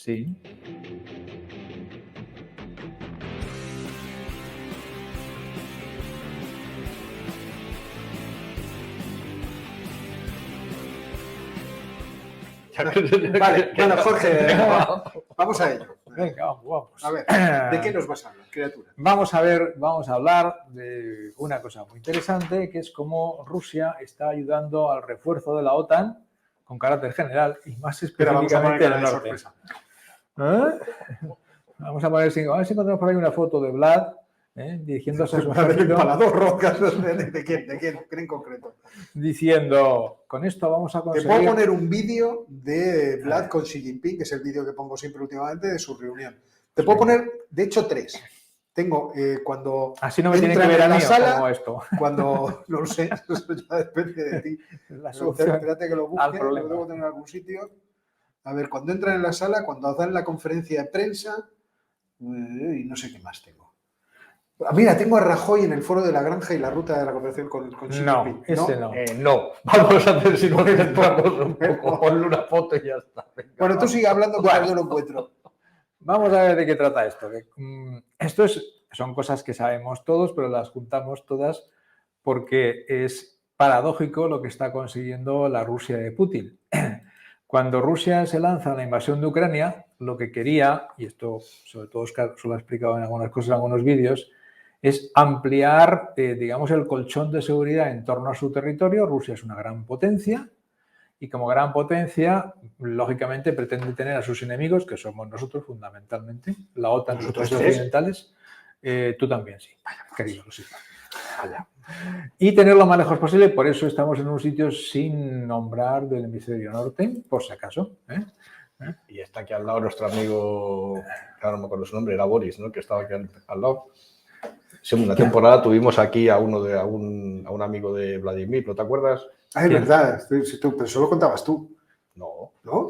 Sí. Vale, bueno, Jorge, vamos a ello. Venga, vamos. A ver, ¿de qué nos vas a hablar, criatura? Vamos a hablar de una cosa muy interesante, que es cómo Rusia está ayudando al refuerzo de la OTAN con carácter general y más específicamente el el norte. sorpresa. Vamos a ver si encontramos por ahí una foto de Vlad dirigiéndose a su ejército. Empalador, rocas, ¿de quién? ¿De quién en concreto? Diciendo, con esto vamos a Te conseguir... puedo poner un vídeo de Vlad con Xi Jinping, que es el vídeo que pongo siempre últimamente de su reunión. Te puedo poner, de hecho, 3. Tengo cuando así no me tienen que ver a mí como esto. Cuando, no lo sé, eso ya depende de ti. La solución espérate que lo busque, lo debo tener en algún sitio. A ver, cuando entran en la sala, cuando dan la conferencia de prensa, y no sé qué más tengo. Mira, tengo a Rajoy en el foro de la granja y la ruta de la cooperación con Xi Jinping. Ese no. No, vamos a hacer si no entramos un poco, ponle una foto y ya está. Venga, bueno, tú sigue hablando que yo lo encuentro. Vamos a ver de qué trata esto. Esto son cosas que sabemos todos, pero las juntamos todas porque es paradójico lo que está consiguiendo la Rusia de Putin. Cuando Rusia se lanza a la invasión de Ucrania, lo que quería, y esto sobre todo Oscar se lo ha explicado en algunas cosas, en algunos vídeos, es ampliar, digamos, el colchón de seguridad en torno a su territorio. Rusia es una gran potencia y como gran potencia, lógicamente, pretende tener a sus enemigos, que somos nosotros fundamentalmente, la OTAN, los países occidentales, tú también, sí, vaya, querido, lo siento. Vaya. Y tener lo más lejos posible, por eso estamos en un sitio sin nombrar del hemisferio norte, por si acaso. Y está aquí al lado nuestro amigo, claro, no me acuerdo su nombre, era Boris, ¿no? Que estaba aquí al lado. Sí, una temporada tuvimos aquí a un amigo de Vladimir, ¿no te acuerdas? Ah, es verdad, pero solo contabas tú. No. ¿No?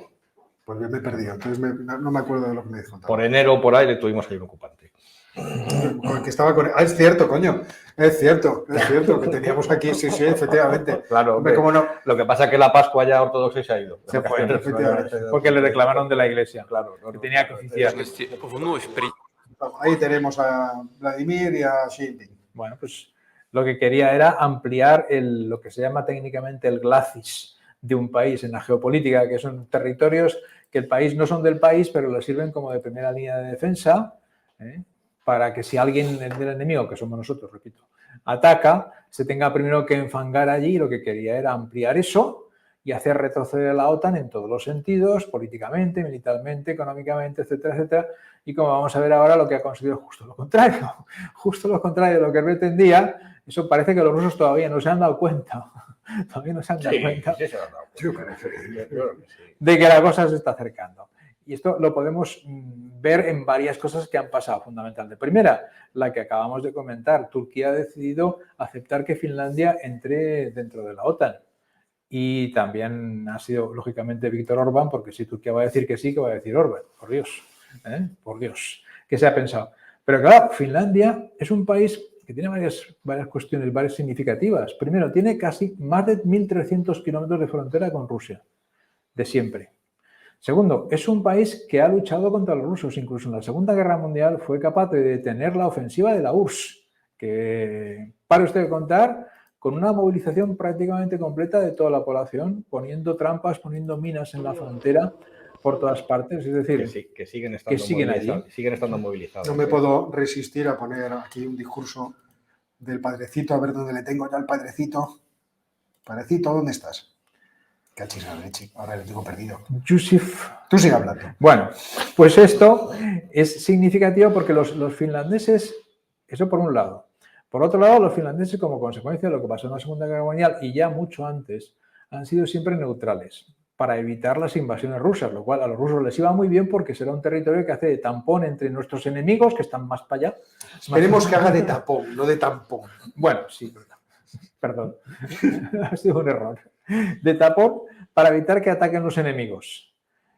Pues me he perdido, entonces no me acuerdo de lo que me dijo. Por enero, por ahí, le tuvimos ahí un ocupante. Que estaba con... es cierto, coño. Es cierto, que teníamos aquí, sí, efectivamente. Claro, hombre, ¿cómo no? Lo que pasa es que la Pascua ya ortodoxa se ha ido. Se fue, efectivamente. Porque le reclamaron de la iglesia, claro, que tenía que oficiar. Ahí tenemos a Vladimir y a Xi Jinping. Bueno, pues lo que quería era ampliar lo que se llama técnicamente el glacis de un país en la geopolítica, que son territorios que el país no son del país, pero le sirven como de primera línea de defensa, para que si alguien del enemigo, que somos nosotros, repito, ataca, se tenga primero que enfangar allí. Lo que quería era ampliar eso y hacer retroceder a la OTAN en todos los sentidos, políticamente, militarmente, económicamente, etcétera, etcétera. Y como vamos a ver ahora, lo que ha conseguido es justo lo contrario de lo que pretendía. Eso parece que los rusos todavía no se han dado cuenta. Todavía no se han dado cuenta de que la cosa se está acercando. Y esto lo podemos ver en varias cosas que han pasado fundamentalmente. Primera, la que acabamos de comentar. Turquía ha decidido aceptar que Finlandia entre dentro de la OTAN. Y también ha sido, lógicamente, Víctor Orbán, porque si Turquía va a decir que sí, que va a decir Orbán. Por Dios, por Dios, ¿qué se ha pensado? Pero claro, Finlandia es un país que tiene varias cuestiones, varias significativas. Primero, tiene casi más de 1.300 kilómetros de frontera con Rusia, de siempre. Segundo, es un país que ha luchado contra los rusos. Incluso en la Segunda Guerra Mundial fue capaz de detener la ofensiva de la URSS, que, para usted contar, con una movilización prácticamente completa de toda la población, poniendo trampas, poniendo minas en la frontera por todas partes. Es decir, que siguen estando movilizados. No me puedo resistir a poner aquí un discurso del padrecito, a ver dónde le tengo yo al padrecito. Padrecito, ¿dónde estás? Ahora le tengo perdido. Yusuf. Tú sigue hablando. Bueno, pues esto es significativo porque los finlandeses, eso por un lado. Por otro lado, los finlandeses, como consecuencia de lo que pasó en la Segunda Guerra Mundial y ya mucho antes, han sido siempre neutrales para evitar las invasiones rusas, lo cual a los rusos les iba muy bien porque será un territorio que hace de tampón entre nuestros enemigos, que están más para allá. Esperemos que haga de tapón, no de tampón. Bueno, sí, perdón, ha sido un error. De tapón para evitar que ataquen los enemigos.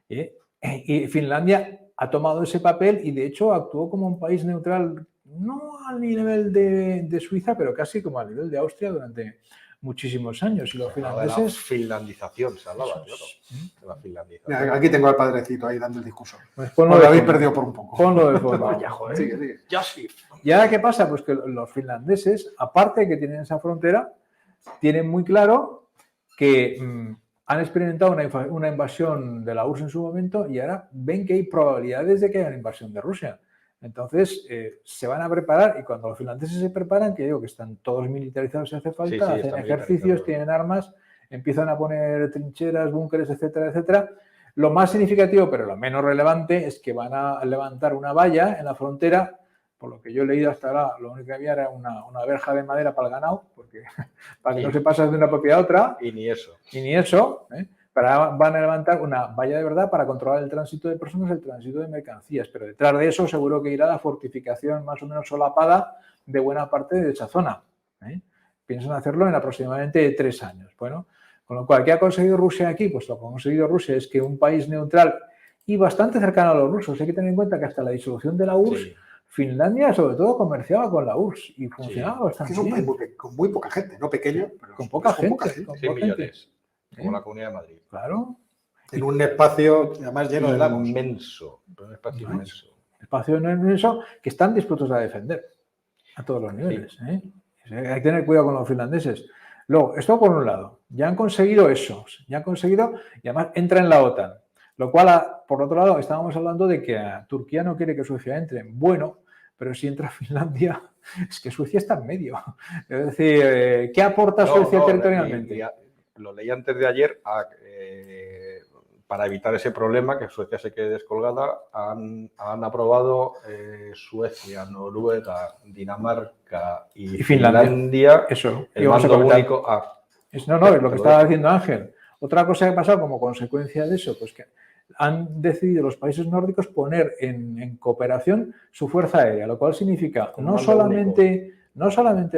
Y Finlandia ha tomado ese papel y de hecho actuó como un país neutral, no al nivel de Suiza, pero casi como al nivel de Austria durante muchísimos años y los Se hablaba de la finlandeses... finlandización, se hablaba, Eso claro, es. de la finlandización. Mira, aquí tengo al padrecito ahí dando el discurso. Pues Os ponlo lo de habéis fondo. perdido por un poco. Ponlo de fondo. Vaya, joder. Sigue, sigue. Josip. ¿Y ahora qué pasa? Pues que los finlandeses, aparte de que tienen esa frontera, tienen muy claro que han experimentado una invasión de la URSS en su momento y ahora ven que hay probabilidades de que haya una invasión de Rusia. Entonces, se van a preparar y cuando los finlandeses se preparan, que digo que están todos militarizados si hace falta, Sí, sí, hacen están ejercicios, militarizados. tienen armas, empiezan a poner trincheras, búnkeres, etcétera, etcétera. Lo más significativo, pero lo menos relevante, es que van a levantar una valla en la frontera. Por lo que yo he leído hasta ahora, lo único que había era una verja de madera para el ganado, porque para que Sí. no se pase de una propiedad a otra, Y ni eso. y ni eso, van a levantar una valla de verdad para controlar el tránsito de personas, el tránsito de mercancías. Pero detrás de eso seguro que irá la fortificación más o menos solapada de buena parte de esa zona. Piensan hacerlo en aproximadamente 3 años. Bueno, con lo cual, ¿qué ha conseguido Rusia aquí? Pues lo que ha conseguido Rusia es que un país neutral y bastante cercano a los rusos, hay que tener en cuenta que hasta la disolución de la URSS, Sí. Finlandia sobre todo comerciaba con la URSS y funcionaba Es bastante que es un bien. país con muy poca gente, no pequeño, pero Con poca gente. Con 100 poca gente. millones, como la Comunidad de Madrid. Claro. En un espacio además lleno de lagos. Inmenso, un espacio inmenso. Espacio inmenso que están dispuestos a defender a todos los niveles. Hay que tener cuidado con los finlandeses. Luego, esto por un lado, ya han conseguido eso, y además entra en la OTAN. Lo cual, por otro lado, estábamos hablando de que Turquía no quiere que Suecia entre. Bueno, pero si entra Finlandia, es que Suecia está en medio. Es decir, ¿qué aporta Suecia territorialmente? Lo leí antes de ayer. Para evitar ese problema, que Suecia se quede descolgada, han aprobado Suecia, Noruega, Dinamarca y Finlandia eso, el mando único. Es lo que estaba diciendo Ángel. Otra cosa que ha pasado como consecuencia de eso, pues que han decidido los países nórdicos poner en cooperación su fuerza aérea, lo cual significa no solamente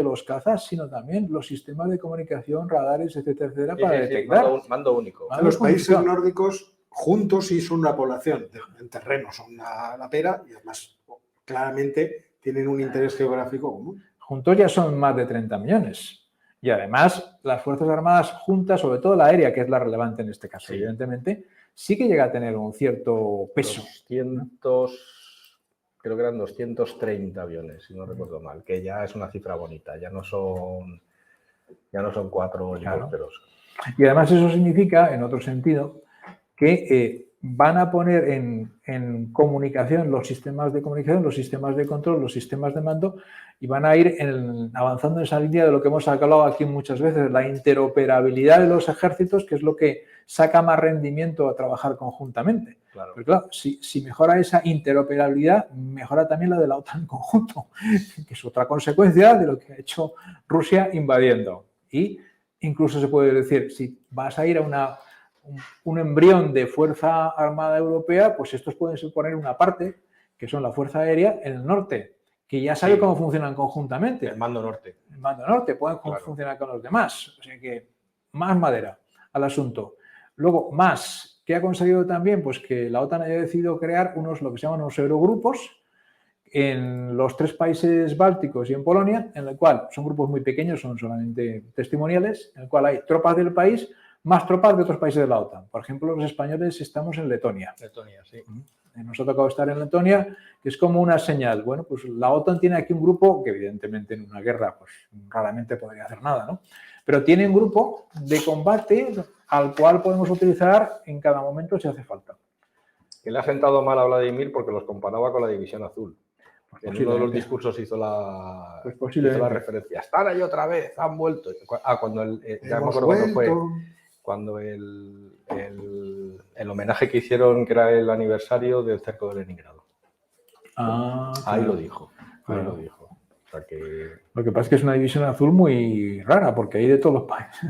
los cazas, sino también los sistemas de comunicación, radares, etcétera, etcétera, para detectar. Mando único. Los países nórdicos juntos sí son una población, en terreno son la pera y además claramente tienen un interés geográfico común. Juntos ya son más de 30 millones. Y además, las Fuerzas Armadas juntas, sobre todo la aérea, que es la relevante en este caso, evidentemente, sí que llega a tener un cierto peso. Creo que eran 230 aviones, si no recuerdo mal, que ya es una cifra bonita, ya no son 4 helicópteros. Y además eso significa, en otro sentido, que van a poner en comunicación los sistemas de comunicación, los sistemas de control, los sistemas de mando y van a ir avanzando en esa línea de lo que hemos hablado aquí muchas veces, la interoperabilidad de los ejércitos, que es lo que saca más rendimiento a trabajar conjuntamente. Claro. Pero claro, si mejora esa interoperabilidad, mejora también la de la OTAN en conjunto, que es otra consecuencia de lo que ha hecho Rusia invadiendo. Y incluso se puede decir, si vas a ir a un embrión de Fuerza Armada Europea, pues estos pueden suponer una parte, que son la Fuerza Aérea, en el norte, que ya sabe cómo funcionan conjuntamente. El mando norte. El mando norte, pueden funcionar con los demás. O sea que más madera al asunto. Luego, ¿qué ha conseguido también? Pues que la OTAN haya decidido crear lo que se llaman los eurogrupos en los 3 países bálticos y en Polonia, en el cual son grupos muy pequeños, son solamente testimoniales, en el cual hay tropas del país más tropas de otros países de la OTAN. Por ejemplo, los españoles estamos en Letonia. Letonia, sí. Nos ha tocado estar en Letonia, que es como una señal. Bueno, pues la OTAN tiene aquí un grupo que evidentemente en una guerra pues raramente podría hacer nada, ¿no? Pero tiene un grupo de combate al cual podemos utilizar en cada momento si hace falta. Que le ha sentado mal a Vladimir porque los comparaba con la División Azul. En uno de los discursos hizo la referencia. Están ahí otra vez, han vuelto. Cuando ya me acuerdo cuándo fue. Cuando el homenaje que hicieron, que era el aniversario del cerco de Leningrado. Ahí lo dijo. Ahí lo dijo. O sea que... Lo que pasa es que es una división azul muy rara, porque hay de todos los países.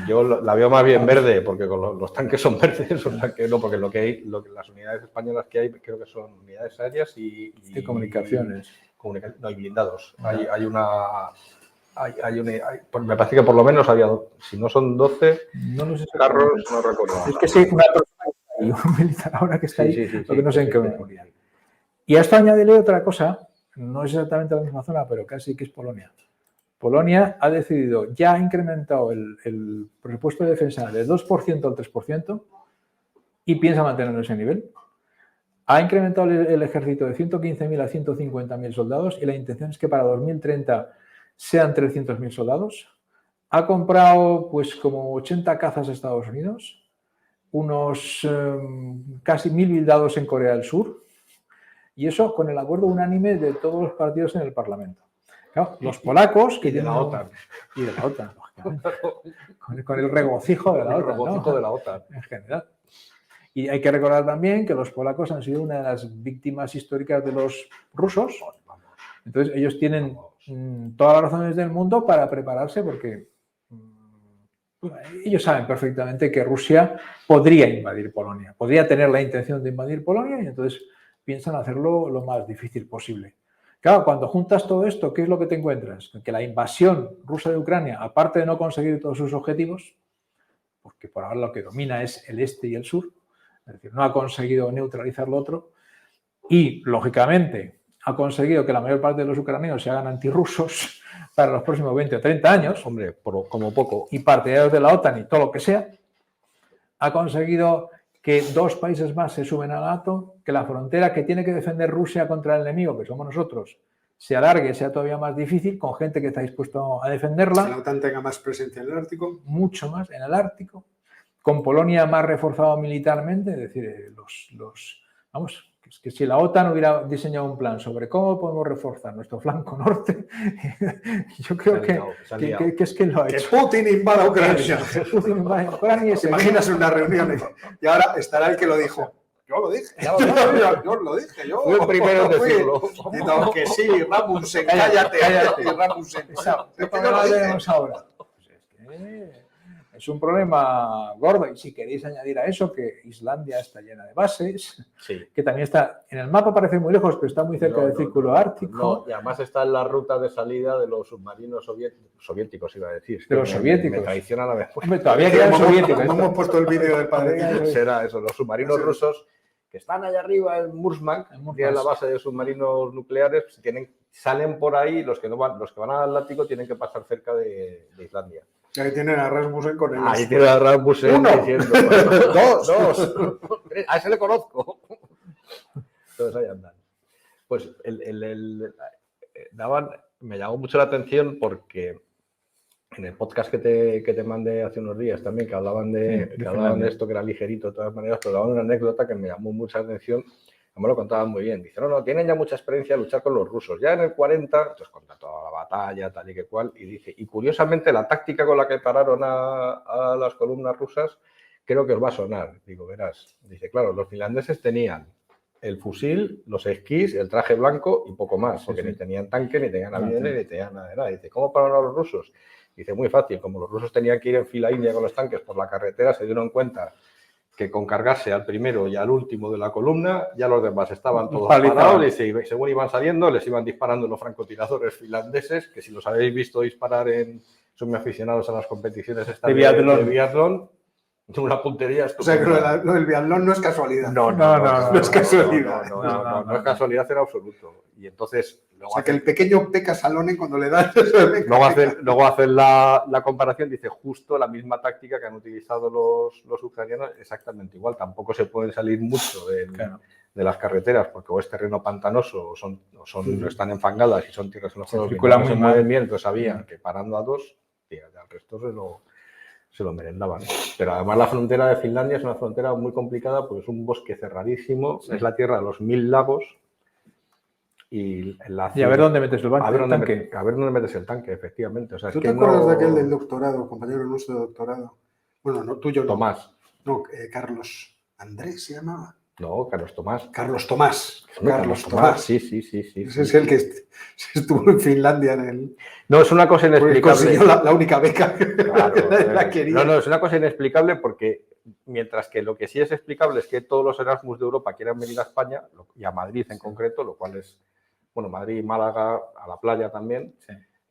Yo la veo más bien verde, porque con los tanques son verdes, o sea que no, porque las unidades españolas que hay, creo que son unidades aéreas y comunicaciones. No, y blindados. Me parece que por lo menos había, si no son 12 carros, no recuerdo. Es que sí, una persona y un militar ahora que está ahí, lo que no sé en qué memoria. Y a esto añadiré otra cosa, no es exactamente la misma zona, pero casi que es Polonia. Polonia ha decidido, ya ha incrementado el presupuesto de defensa de 2% al 3% y piensa mantenerlo ese nivel. Ha incrementado el ejército de 115.000 a 150.000 soldados y la intención es que para 2030 sean 300.000 soldados. Ha comprado pues como 80 cazas a Estados Unidos, unos casi 1.000 blindados en Corea del Sur, y eso con el acuerdo unánime de todos los partidos en el Parlamento. Claro, los polacos que Y de la tienen... OTAN. Y de la OTAN, con el regocijo de la OTAN, regocijo de la OTAN. En general. Y hay que recordar también que los polacos han sido una de las víctimas históricas de los rusos. Entonces ellos tienen todas las razones del mundo para prepararse porque ellos saben perfectamente que Rusia podría invadir Polonia, podría tener la intención de invadir Polonia y entonces piensan hacerlo lo más difícil posible. Claro, cuando juntas todo esto, ¿qué es lo que te encuentras? Que la invasión rusa de Ucrania, aparte de no conseguir todos sus objetivos, porque por ahora lo que domina es el este y el sur, es decir, no ha conseguido neutralizar lo otro y, lógicamente, ha conseguido que la mayor parte de los ucranianos se hagan antirrusos para los próximos 20 o 30 años. Hombre, como poco. Y partidarios de la OTAN y todo lo que sea. Ha conseguido que 2 países más se suben a la NATO, que la frontera que tiene que defender Rusia contra el enemigo, que somos nosotros, se alargue, sea todavía más difícil, con gente que está dispuesto a defenderla. Que la OTAN tenga más presencia en el Ártico. Mucho más en el Ártico. Con Polonia más reforzado militarmente, es decir, vamos, es que si la OTAN hubiera diseñado un plan sobre cómo podemos reforzar nuestro flanco norte, yo creo que es que lo ha hecho. Que Putin invada Ucrania. Putin invada Ucrania. ¿Te imaginas una reunión? Y ahora estará el que lo dijo. Yo lo dije. Yo lo dije. Yo fui el primero en decirlo. Y no, que sí, Rasmussen, cállate. Rasmussen. ¿Qué problema tenemos ahora? Es un problema gordo y si queréis añadir a eso que Islandia está llena de bases, sí. Que también está, en el mapa parece muy lejos, pero está muy cerca del círculo ártico. No, y además está en la ruta de salida de los submarinos soviéticos, iba a decir. De los soviéticos. Me traiciona la vez. Hombre, todavía quedan soviéticos. No hemos puesto el vídeo del padre. Será eso, los submarinos rusos que están allá arriba en Murmansk, que es la base de submarinos nucleares, salen por ahí, los que van al Atlántico tienen que pasar cerca de Islandia. Ahí tienen a Rasmussen con el... Ahí tienen a Rasmussen 1, diciendo... 2. A ese le conozco. Entonces ahí andan. Pues me llamó mucho la atención porque en el podcast que te mandé hace unos días también, que hablaban de esto, que era ligerito de todas maneras, pero daban una anécdota que me llamó mucha atención. Me lo contaban muy bien. Dice, no, tienen ya mucha experiencia de luchar con los rusos. Ya en el 40, entonces cuenta toda la batalla, tal y que cual, y dice, y curiosamente la táctica con la que pararon a las columnas rusas, creo que os va a sonar. Digo, verás. Dice, claro, los finlandeses tenían el fusil, los esquís, el traje blanco y poco más, porque ni tenían tanque, ni tenían aviones, ni tenían nada de nada. Dice, ¿cómo pararon a los rusos? Dice, muy fácil, como los rusos tenían que ir en fila india con los tanques por la carretera, se dieron cuenta que con cargarse al primero y al último de la columna, ya los demás estaban todos parados y según iban saliendo les iban disparando los francotiradores finlandeses, que si los habéis visto disparar son muy aficionados a las competiciones de biatlón, una puntería estupenda. O sea, que lo del biatlón no es casualidad. No es casualidad. No es casualidad en absoluto. Y entonces... O sea, que el pequeño Pekka Salonen cuando le dan... Luego hacen la comparación, dice justo la misma táctica que han utilizado los ucranianos, exactamente igual. Tampoco se pueden salir mucho de las carreteras porque o es terreno pantanoso o están enfangadas y son tierras en los que no se mueven bien. Entonces sabían que parando a 2, al resto se lo merendaban. Pero además la frontera de Finlandia es una frontera muy complicada porque es un bosque cerradísimo, es la tierra de los 1000 lagos. Y a ver dónde metes el tanque. A ver dónde metes el tanque, efectivamente. O sea, ¿Tú te acuerdas de aquel del doctorado, compañero nuestro de doctorado? Bueno, no, tuyo no. Tomás. No, Carlos Andrés se llamaba. No, Carlos Tomás. Carlos Tomás. Sí. Ese es el que estuvo en Finlandia en el... No, es una cosa inexplicable. Consiguió la única beca que la quería. No, es una cosa inexplicable porque mientras que lo que sí es explicable es que todos los Erasmus de Europa quieran venir a España y a Madrid en concreto, lo cual es, bueno, Madrid y Málaga, a la playa también,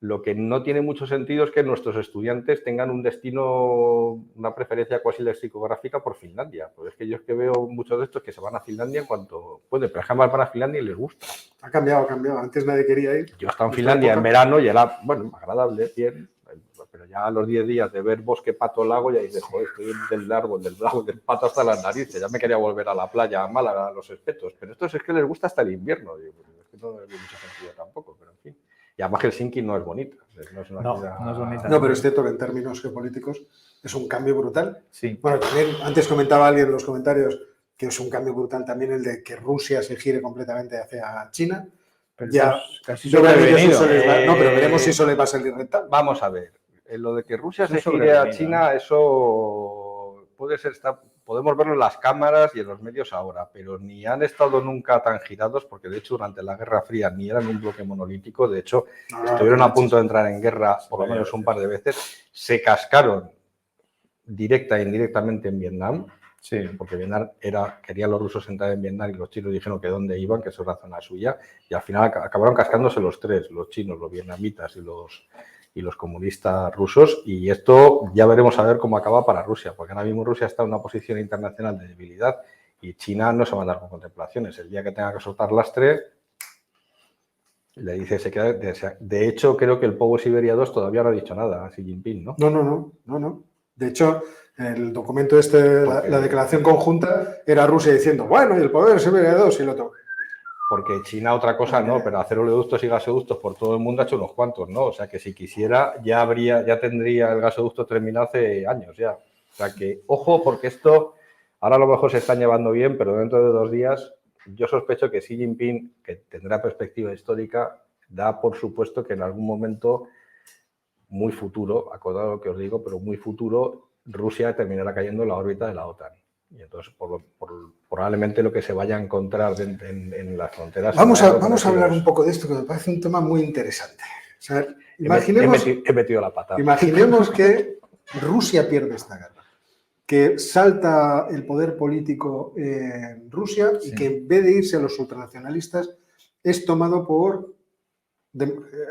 Lo que no tiene mucho sentido es que nuestros estudiantes tengan un destino, una preferencia cuasi lexicográfica por Finlandia. Pues es que yo es que veo muchos de estos que se van a Finlandia en cuanto pueden, pero jamás van a Finlandia y les gusta. Ha cambiado. Antes nadie quería ir. Yo he estado en Finlandia en verano y era, bueno, agradable, bien, pero ya a los 10 días de ver bosque, pato, lago, ya dices, joder, estoy del árbol, del lago, del pato hasta las narices, ya me quería volver a la playa, a Málaga, a los Espetos, pero estos es que les gusta hasta el invierno. Digo, pues es que no tiene mucho sentido tampoco, pero en fin. Y además Helsinki no es bonita. No es, no es bonita. No, pero es cierto que en términos geopolíticos es un cambio brutal. Sí. Bueno, también antes comentaba alguien en los comentarios que es un cambio brutal también el de que Rusia se gire completamente hacia China. Pero ya casi no, pero sobrevenido. veremos si eso le va a salir rentable. Vamos a ver. Lo de que Rusia se sobrevenido, gire a China, eso puede ser, podemos verlo en las cámaras y en los medios ahora, pero ni han estado nunca tan girados, porque de hecho durante la Guerra Fría ni eran un bloque monolítico, de hecho estuvieron a punto de entrar en guerra por lo menos un par de veces, se cascaron directa e indirectamente en Vietnam, sí, porque Vietnam querían los rusos entrar en Vietnam y los chinos dijeron que dónde iban, que eso era zona suya, y al final acabaron cascándose los tres, los chinos, los vietnamitas y los comunistas rusos, y esto ya veremos a ver cómo acaba para Rusia, porque ahora mismo Rusia está en una posición internacional de debilidad y China no se va a dar con contemplaciones. El día que tenga que soltar lastre, le dice se queda. De hecho, creo que el Pogo Siberia 2 todavía no ha dicho nada a Xi Jinping, ¿no? No. De hecho, el documento la declaración conjunta era Rusia diciendo, bueno, y el poder Siberia 2 y el otro. Porque China otra cosa no, pero hacer oleoductos y gasoductos por todo el mundo ha hecho unos cuantos, ¿no? O sea que si quisiera ya tendría el gasoducto terminado hace años ya. O sea que, ojo, porque esto ahora a lo mejor se están llevando bien, pero dentro de 2 días yo sospecho que Xi Jinping, que tendrá perspectiva histórica, da por supuesto que en algún momento muy futuro, acordado lo que os digo, pero muy futuro, Rusia terminará cayendo en la órbita de la OTAN. Y entonces, probablemente lo que se vaya a encontrar en las fronteras... Vamos a hablar un poco de esto, que me parece un tema muy interesante. O sea, he metido la pata. Imaginemos que Rusia pierde esta guerra, que salta el poder político en Rusia y que en vez de irse a los ultranacionalistas es tomado por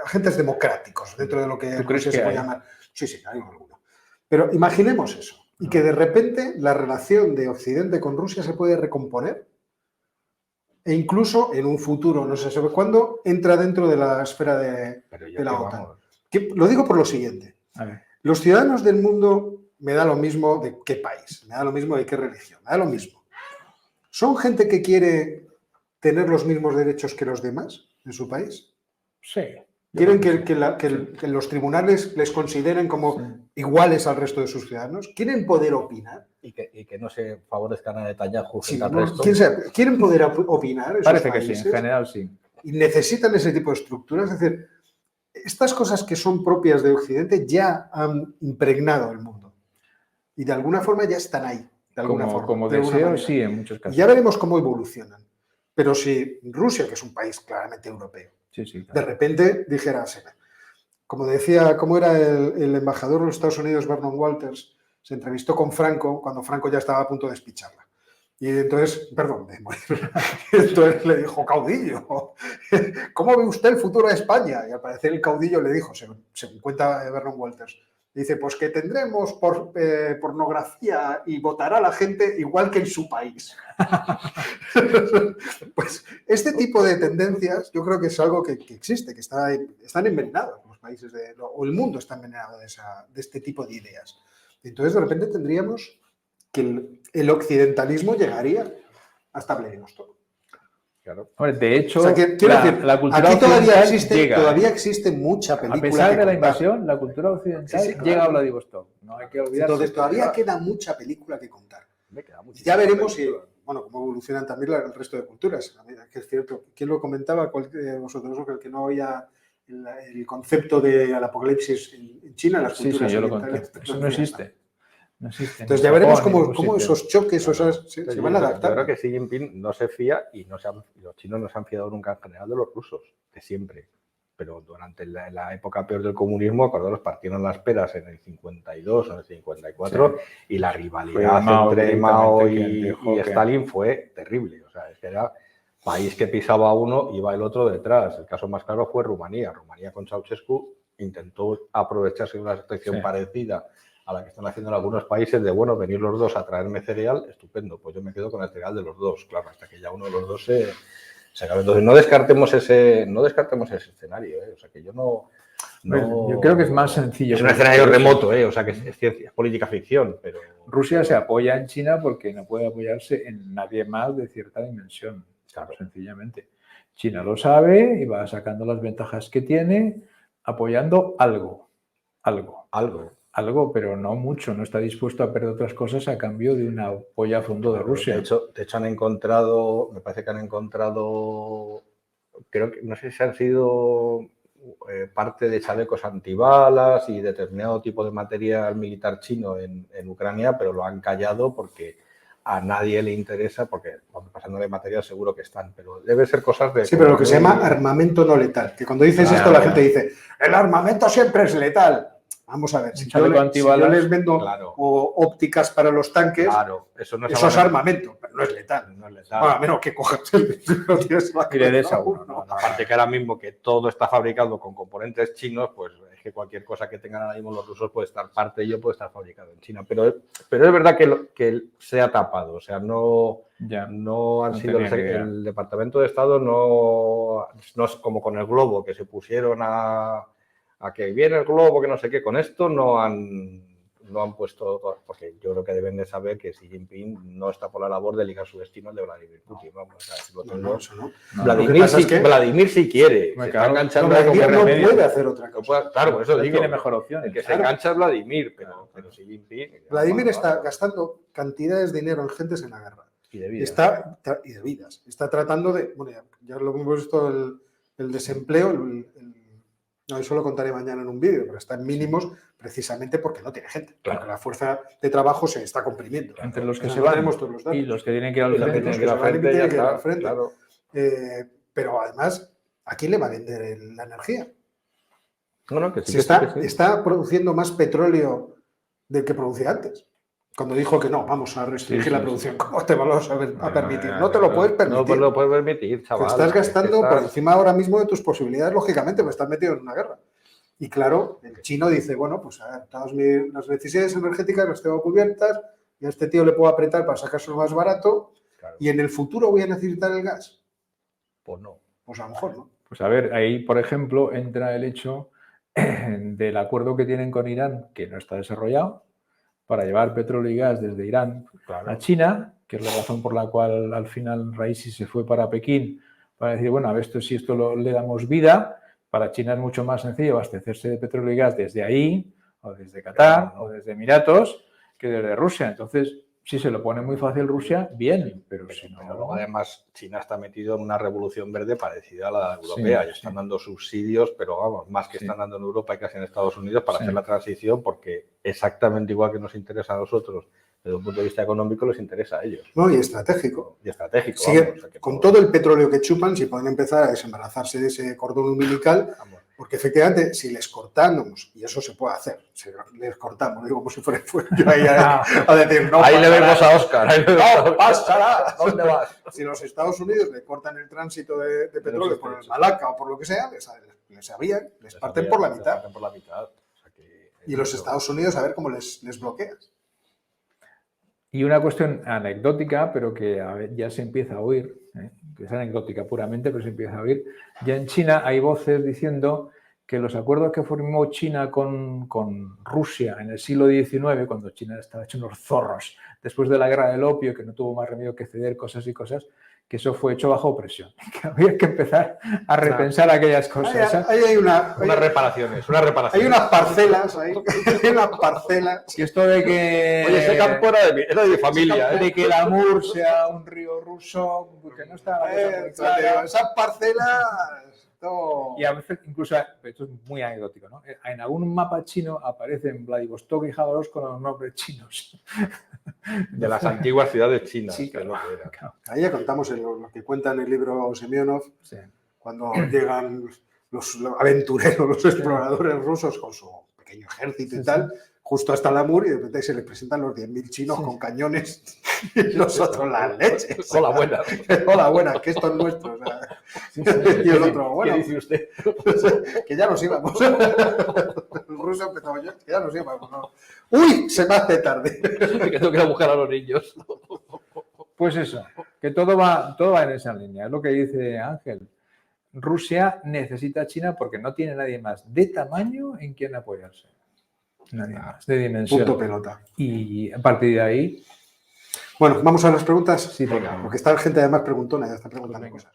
agentes democráticos, dentro de lo que Rusia se puede llamar. Sí, hay alguno. Pero imaginemos eso. Y que de repente la relación de Occidente con Rusia se puede recomponer e incluso en un futuro, no sé sobre cuándo, entra dentro de la esfera de la OTAN. Lo digo por lo siguiente. Los ciudadanos del mundo, me da lo mismo de qué país, me da lo mismo de qué religión, me da lo mismo. ¿Son gente que quiere tener los mismos derechos que los demás en su país? Sí. ¿Quieren que los tribunales les consideren como iguales al resto de sus ciudadanos? ¿Quieren poder opinar? Y que no se favorezcan a Netanyahu frente al resto. ¿Quieren poder opinar esos Parece países? Que sí, en general sí. Y necesitan ese tipo de estructuras. Es decir, estas cosas que son propias de Occidente ya han impregnado el mundo. Y de alguna forma ya están ahí. De alguna forma. Como deseo, sí, en muchos casos. Ya veremos cómo evolucionan. Pero si Rusia, que es un país claramente europeo, claro, de repente dijera, como decía, como era el embajador de los Estados Unidos, Vernon Walters, se entrevistó con Franco cuando Franco ya estaba a punto de despicharla. Y entonces, de morir. Entonces le dijo, caudillo, ¿cómo ve usted el futuro de España? Y al parecer el caudillo le dijo, según cuenta Vernon Walters, dice, pues que tendremos pornografía y votará la gente igual que en su país. Pues este tipo de tendencias yo creo que es algo que existe, que están envenenados los países, o el mundo está envenenado de este tipo de ideas. Entonces de repente tendríamos que el occidentalismo llegaría a establecernos todo. Claro. De hecho, la cultura aquí todavía existe mucha película. A pesar de la invasión, la cultura occidental llega a Vladivostok. No hay que olvidarse. Entonces todavía queda mucha película que contar. Ya veremos cómo evolucionan también el resto de culturas. Que es cierto, ¿quién lo comentaba? Vosotros, el que no oía el concepto del apocalipsis en China, las culturas yo lo conté. Eso no existe. No existe. Entonces ya veremos cómo esos choques se van a adaptar. Yo creo que Xi Jinping no se fía y los chinos no se han fiado nunca en general de los rusos, de siempre. Pero durante la época peor del comunismo, acordaros, partieron las peras en el 52 o en el 54 y la rivalidad entre Mao y Stalin fue terrible. O sea, es que era país que pisaba uno, iba el otro detrás. El caso más claro fue Rumanía. Rumanía con Ceausescu intentó aprovecharse de una situación Sí. parecida a la que están haciendo en algunos países de, bueno, venir los dos a traerme cereal, estupendo, pues yo me quedo con el cereal de los dos, claro, hasta que ya uno de los dos se acabe. Entonces, no descartemos ese escenario, ¿eh? O sea, que yo no... Yo creo que es más sencillo. Es un escenario remoto, o sea, que es ciencia, es política ficción, pero... Rusia se apoya en China porque no puede apoyarse en nadie más de cierta dimensión, Claro. sencillamente. China lo sabe y va sacando las ventajas que tiene, apoyando algo, pero no mucho. No está dispuesto a perder otras cosas a cambio de un apoyo a fondo de Rusia. De hecho han encontrado, me parece que han encontrado, creo que, no sé si han sido parte de chalecos antibalas y determinado tipo de material militar chino en Ucrania, pero lo han callado porque a nadie le interesa, porque pasándole material seguro que están, pero debe ser cosas de... Sí, pero lo que se llama armamento no letal, que cuando dices esto la gente dice, el armamento siempre es letal. Vamos a ver, si yo les vendo ópticas para los tanques, eso es armamento, pero no es letal. No es letal. Bueno, a menos que cojas el y le des a uno. No. Aparte que ahora mismo que todo está fabricado con componentes chinos, pues es que cualquier cosa que tengan ahora mismo los rusos puede estar, parte de ello puede estar fabricado en China. Pero es verdad que se ha tapado, o sea, no han sido el Departamento de Estado, no es como con el globo, que se pusieron a que viene el globo, que no sé qué, con esto no han puesto, porque yo creo que deben de saber que Xi Jinping no está por la labor de ligar su destino al de Vladimir Putin. Vamos, Vladimir sí quiere, se está enganchando. Vladimir no puede hacer otra cosa. Claro, por eso digo. Tiene mejor opción. El que se engancha es Vladimir, pero Xi Jinping... Vladimir está gastando cantidades de dinero en gentes en la guerra. Y de vidas. Y de vidas. Está tratando de... Bueno, ya lo hemos visto, el desempleo, no, eso lo contaré mañana en un vídeo, pero está en mínimos precisamente porque no tiene gente. Claro. Porque la fuerza de trabajo se está comprimiendo. Entre los que se van y los que tienen que ir al frente. Claro. Pero además, ¿a quién le va a vender la energía? Está produciendo más petróleo del que producía antes. Cuando dijo que no, vamos a restringir la producción. ¿Cómo te vas a permitir? No te lo puedes permitir. No lo puedes permitir, chaval. Te estás gastando por encima ahora mismo de tus posibilidades, lógicamente, porque estás metido en una guerra. Y claro, el chino dice, bueno, pues a ver, todas las necesidades energéticas las tengo cubiertas y a este tío le puedo apretar para sacárselo más barato y en el futuro voy a necesitar el gas. Pues no. Pues a lo mejor no. Pues a ver, ahí, por ejemplo, entra el hecho del acuerdo que tienen con Irán, que no está desarrollado, para llevar petróleo y gas desde Irán a China, que es la razón por la cual al final Raisi se fue para Pekín, para decir, bueno, a ver si esto le damos vida. Para China es mucho más sencillo abastecerse de petróleo y gas desde ahí, o desde Qatar, o desde Emiratos, que desde Rusia. Entonces, si se lo pone muy fácil Rusia, bien, pero si no... Luego, además, China está metido en una revolución verde parecida a la europea y están dando subsidios, pero vamos, más que están dando en Europa y casi en Estados Unidos para hacer la transición, porque exactamente igual que nos interesa a nosotros, desde un punto de vista económico, les interesa a ellos. No, y estratégico. Con todo el petróleo que chupan, si pueden empezar a desembarazarse de ese cordón umbilical, porque efectivamente, si les cortamos, y eso se puede hacer, si les cortamos, digo como si fuera yo ahí a decir, no. Ahí le vemos a Óscar. No pasará. ¿Dónde vas? Si los Estados Unidos le cortan el tránsito de petróleo por el Malaca o por lo que sea, les parten por la mitad. Y los Estados Unidos, a ver cómo les bloqueas. Y una cuestión anecdótica, pero que ya se empieza a oír, que es anecdótica puramente, pero se empieza a oír. Ya en China hay voces diciendo que los acuerdos que formó China con Rusia en el siglo XIX, cuando China estaba hecho unos zorros, después de la guerra del opio, que no tuvo más remedio que ceder cosas, que eso fue hecho bajo presión. Que había que empezar a repensar aquellas cosas. Hay unas reparaciones. Hay unas parcelas ahí. Hay unas parcelas. Y esto de que... Oye, ese campo era de mi familia. De que el Amur sea un río ruso, que no está... Esas parcelas... No. Y a veces, incluso, esto es muy anecdótico, ¿no? En algún mapa chino aparecen Vladivostok y Javaros con los nombres chinos. De las antiguas ciudades chinas. Sí, claro. Ahí ya contamos lo que cuenta en el libro Semyonov, cuando llegan los aventureros, los exploradores rusos con su pequeño ejército y tal, justo hasta el Amur y de repente se les presentan los 10.000 chinos con cañones y nosotros las leches. Hola, buena. Hola, buenas, que esto es nuestro. O sea, y el otro, bueno, ¿Qué dice usted? que ya nos íbamos. El ruso empezaba yo, que ya nos íbamos. ¿No? ¡Uy! Se me hace tarde. Que tengo que ir a buscar a los niños. Pues eso, que todo va en esa línea. Es lo que dice Ángel. Rusia necesita a China porque no tiene nadie más de tamaño en quien apoyarse. Nadie más, de dimensión. Punto pelota. Y a partir de ahí... Bueno, vamos a las preguntas. Sí, venga. Porque está la gente además preguntona, ya está preguntando Pues venga. cosas.